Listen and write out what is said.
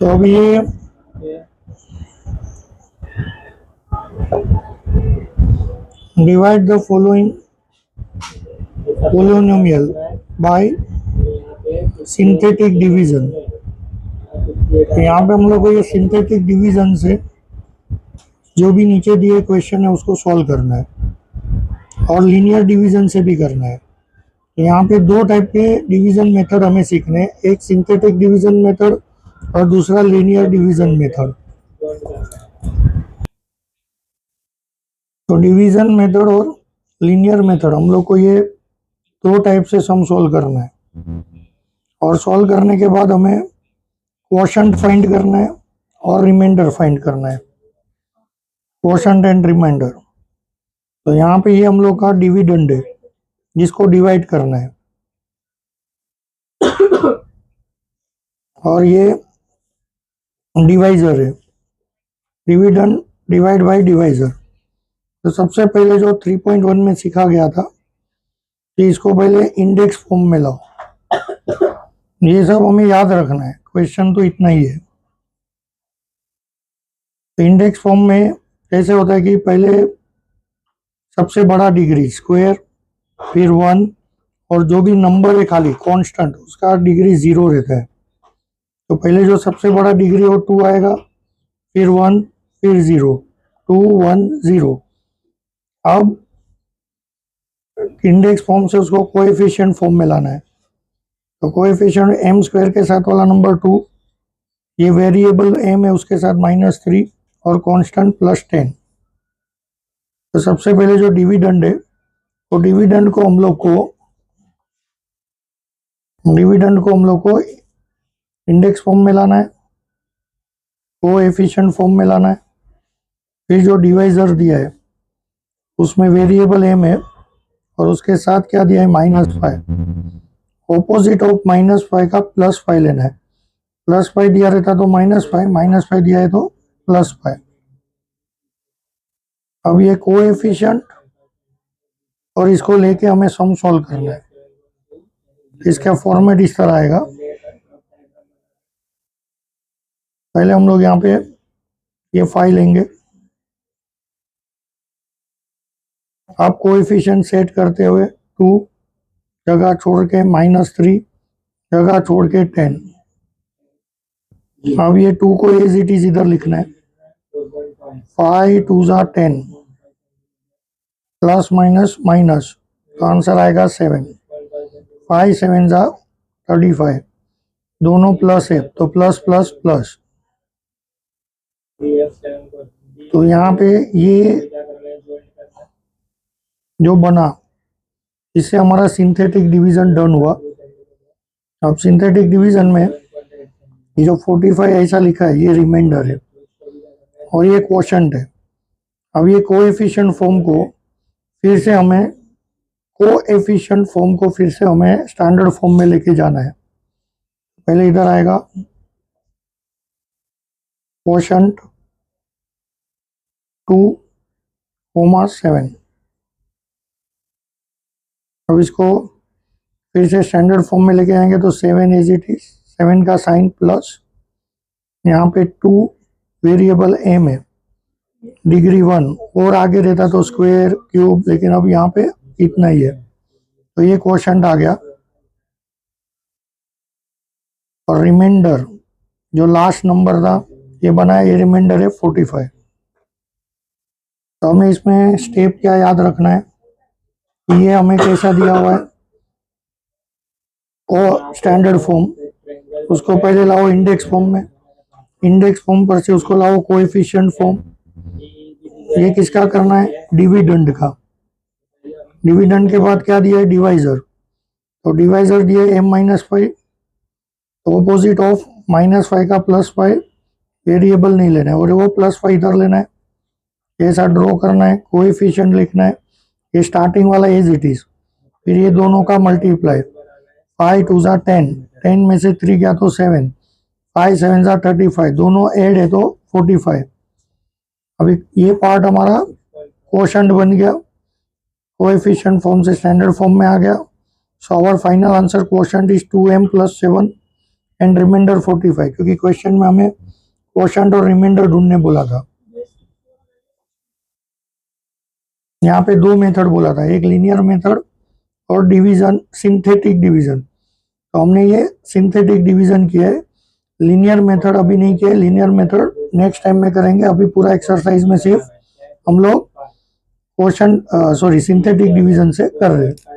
तो अब ये divide the following polynomial bye synthetic division. तो यहाँ पे हम लोग को ये सिंथेटिक डिवीजन से जो भी नीचे दिए क्वेश्चन है उसको सॉल्व करना है और लीनियर डिवीजन से भी करना है। तो यहाँ पे दो टाइप के डिवीजन मेथड हमें सीखने हैं, एक सिंथेटिक डिवीजन मेथड और दूसरा लीनियर डिवीजन मेथड। तो डिवीजन मेथड और लीनियर मेथड हम लोग को ये दो टाइप से सम सॉल्व करना है और सॉल्व करने के बाद हमें क्वोशंट फाइंड करना है और रिमाइंडर फाइंड करना है, क्वोशंट एंड रिमाइंडर। तो यहाँ पे ये हम लोग का डिविडेंड है जिसको डिवाइड करना है और ये डिवाइजर है, डिविडेंड डिवाइड बाय डिवाइजर। तो सबसे पहले जो 3.1 में सीखा गया था कि इसको पहले इंडेक्स फॉर्म में लाओ, ये सब हमें याद रखना है, क्वेश्चन तो इतना ही है। तो इंडेक्स फॉर्म में कैसे होता है कि पहले सबसे बड़ा डिग्री स्क्वायर, फिर 1 और जो भी नंबर है खाली कांस्टेंट उसका डिग्री 0 रहता है। तो पहले जो सबसे बड़ा डिग्री हो 2 आएगा, फिर 1, फिर 0, 2 1 0। अब इंडेक्स फॉर्म से उसको कोएफिशिएंट फॉर्म में लाना है। तो कोएफिशिएंट m स्क्वायर के साथ वाला नंबर 2, ये वेरिएबल m है उसके साथ -3 और कांस्टेंट +10। तो सबसे पहले जो डिविडेंड है तो डिविडेंड को हम लोग को इंडेक्स फॉर्म में लाना है, कोएफिशिएंट फॉर्म में लाना है। फिर जो डिवाइजर दिया है उसमें वेरिएबल m है और उसके साथ क्या दिया है -5, ऑपोजिट ऑफ -5 का +5 लेना है। +5 दिया रहता तो -5 दिया है तो +5। अब ये कोएफिशिएंट और इसको लेके हमें सम सॉल्व करना है। इसका फॉर्मेट इस तरह आएगा, पहले हम लोग यहाँ पे ये 5 लेंगे। आप कोएफिशिएंट सेट करते हुए 2 जगह छोड़ के -3 जगह छोड़ के 10। अब ये 2 को एज इट इज इधर लिखना है, 5 2 10 प्लस माइनस माइनस तो आंसर आएगा 7। 5 7 35, दोनों प्लस है तो प्लस प्लस प्लस। तो यहाँ पे ये जो बना इससे हमारा सिंथेटिक डिवीजन डन हुआ। अब सिंथेटिक डिवीजन में ये जो 45 ऐसा लिखा है ये रिमाइंडर है और ये क्वोशंट है। अब ये कोएफिशिएंट फॉर्म को फिर से हमें स्टैंडर्ड फॉर्म में लेके जाना है। पहले इधर आएगा क्वोशंट 2,7। अब इसको फिर से स्टैंडर्ड फॉर्म में लेके आएंगे तो 7 एज इट इज, 7 का साइन प्लस, यहाँ पे 2 वेरिएबल m है, डिग्री 1 और आगे रहता तो स्क्वायर क्यूब, लेकिन अब यहाँ पे इतना ही है। तो ये क्वोशंट आ गया और रिमाइंडर जो लास्ट नंबर था ये बना है, ये रिमाइंडर है 45। तो हमें इसमें स्टेप क्या याद रखना है कि ये हमें कैसा दिया हुआ है और स्टैंडर्ड फॉर्म, उसको पहले लाओ इंडेक्स फॉर्म में, इंडेक्स फॉर्म पर से उसको लाओ कोएफिशिएंट फॉर्म। ये किसका करना है, डिविडेंड का। डिविडेंड के बाद क्या दिया है, डिवाइजर। तो डिवाइजर दिया है m-5, तो ऑपोजिट ऑफ -5 का +5, वेरिएबल नहीं लेना है और वो +5 इधर लेना है, ऐसा ड्रॉ करना है, कोएफिशिएंट लिखना है, ये स्टार्टिंग वाला एज इट इज, फिर ये दोनों का मल्टीप्लाई, 5 2 10, 10 में से 3 गया तो 7, 5 7 35, दोनों ऐड है तो 45। अभी ये पार्ट हमारा क्वोशंट बन गया, कोएफिशिएंट फॉर्म से स्टैंडर्ड फॉर्म में आ गया। So our final answer quotient is 2m + 7 and remainder 45, क्योंकि क्वेश्चन में हमें क्वोशंट और रिमाइंडर ढूंढने बोला था। यहाँ पे दो मेथड बोला था, एक लीनियर मेथड और डिवीजन, सिंथेटिक डिवीजन। तो हमने ये सिंथेटिक डिवीजन किया है, लीनियर मेथड अभी नहीं किया है। लीनियर मेथड नेक्स्ट टाइम में करेंगे। अभी पूरा एक्सरसाइज में सिर्फ हम लोग क्वोशंट सिंथेटिक डिवीजन से कर रहे हैं।